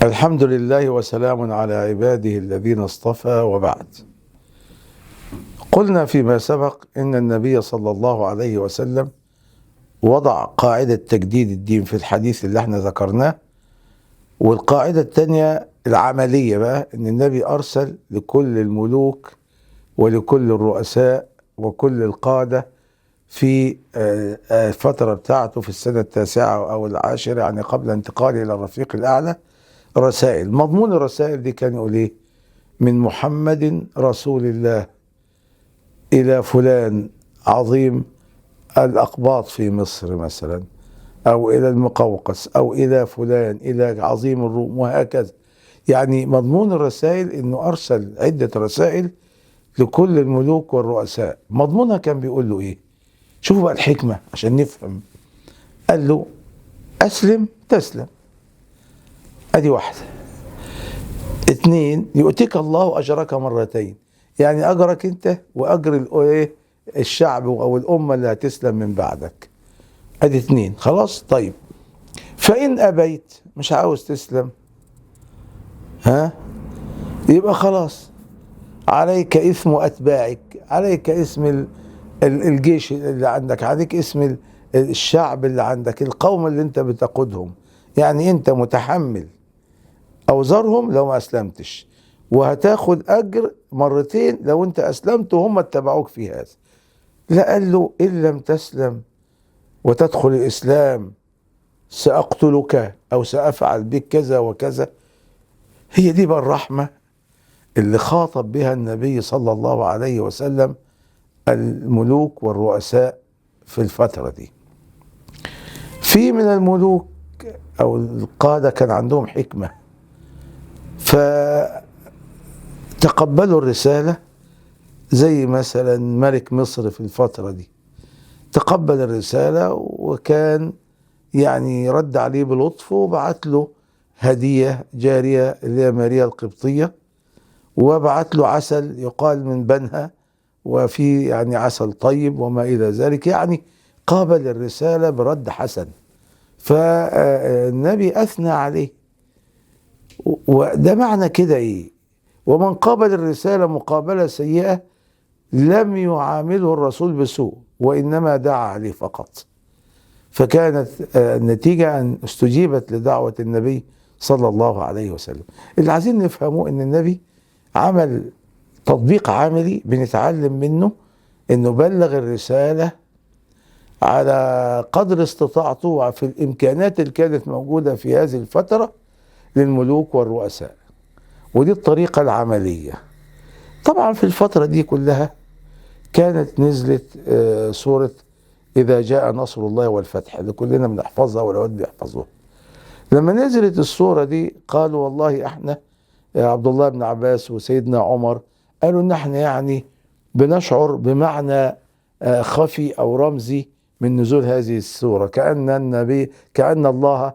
الحمد لله وسلام على عباده الذين اصطفى، وبعد. قلنا فيما سبق إن النبي صلى الله عليه وسلم وضع قاعدة تجديد الدين في الحديث اللي احنا ذكرناه، والقاعدة الثانية العملية بقى إن النبي أرسل لكل الملوك ولكل الرؤساء وكل القادة في الفترة بتاعته في السنة التاسعة أو العاشرة، يعني قبل انتقاله إلى الرفيق الأعلى، رسائل. مضمون الرسائل دي كان يقول ايه؟ من محمد رسول الله إلى فلان عظيم الأقباط في مصر مثلا، أو إلى المقوقس، أو إلى فلان إلى عظيم الروم، وهكذا. يعني مضمون الرسائل إنه أرسل عدة رسائل لكل الملوك والرؤساء. مضمونها كان بيقول له إيه؟ شوفوا بقى الحكمة عشان نفهم. قال له: أسلم تسلم، ادي واحدة. 2، يؤتيك الله اجرك مرتين، يعني اجرك انت واجر الشعب او الامة اللي هتسلم من بعدك. ادي 2. خلاص. طيب، فان ابيت، مش عاوز تسلم، يبقى خلاص عليك اثم اتباعك، عليك اسم الجيش اللي عندك، عليك اسم الشعب اللي عندك، القوم اللي انت بتقودهم. يعني انت متحمل أوزارهم لو ما أسلمتش، وهتاخد أجر مرتين لو أنت أسلمت وهم اتبعوك في هذا. لا، قال له: إن لم تسلم وتدخل الإسلام سأقتلك أو سأفعل بك كذا وكذا. هي دي بقى الرحمة اللي خاطب بها النبي صلى الله عليه وسلم الملوك والرؤساء في الفترة دي. في من الملوك أو القادة كان عندهم حكمة، فتقبلوا الرسالة، زي مثلا ملك مصر في الفترة دي تقبل الرسالة، وكان يعني رد عليه بلطف، وبعت له هدية جارية اللي هي ماريا القبطية، وبعت له عسل يقال من بنها، وفي يعني عسل طيب وما إلى ذلك. يعني قابل الرسالة برد حسن، فالنبي أثنى عليه. وده معنى كده ايه؟ ومن قابل الرسالة مقابلة سيئة لم يعامله الرسول بسوء، وإنما دعا عليه فقط. فكانت النتيجة أن استجيبت لدعوة النبي صلى الله عليه وسلم. اللي عايزين نفهمه أن النبي عمل تطبيق عملي بنتعلم منه، أنه بلغ الرسالة على قدر استطاعته في الإمكانات اللي كانت موجودة في هذه الفترة للملوك والرؤساء. ودي الطريقة العملية. طبعا في الفترة دي كلها كانت نزلت سورة إذا جاء نصر الله والفتح، اللي كلنا بنحفظها والأولاد بيحفظوها. لما نزلت السورة دي قالوا والله احنا عبد الله بن عباس وسيدنا عمر قالوا ان احنا يعني بنشعر بمعنى خفي او رمزي من نزول هذه السورة، كأن الله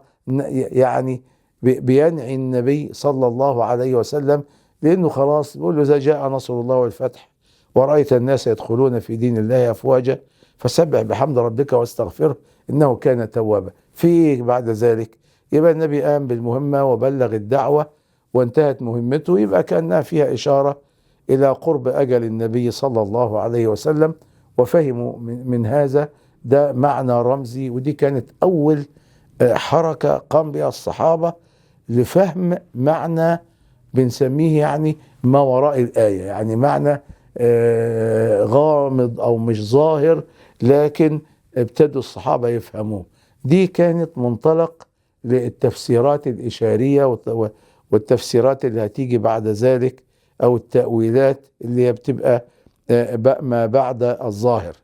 يعني بينعي النبي صلى الله عليه وسلم، لأنه خلاص بيقول له: إذا جاء نصر الله والفتح ورأيت الناس يدخلون في دين الله أفواجا فسبح بحمد ربك واستغفره إنه كان توابا. في بعد ذلك يبقى النبي قام بالمهمة وبلغ الدعوة وانتهت مهمته، يبقى كأنها فيها إشارة إلى قرب أجل النبي صلى الله عليه وسلم. وفهموا من هذا ده معنى رمزي، ودي كانت أول حركة قام بها الصحابة لفهم معنى بنسميه يعني ما وراء الآية، يعني معنى غامض أو مش ظاهر، لكن ابتدوا الصحابة يفهموه. دي كانت منطلق للتفسيرات الإشارية والتفسيرات اللي هتيجي بعد ذلك، أو التأويلات اللي هي بتبقى ما بعد الظاهر.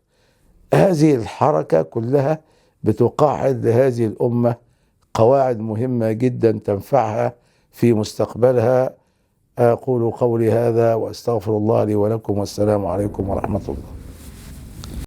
هذه الحركة كلها بتقاعد لهذه الأمة قواعد مهمة جدا تنفعها في مستقبلها. أقول قولي هذا وأستغفر الله لي ولكم، والسلام عليكم ورحمة الله.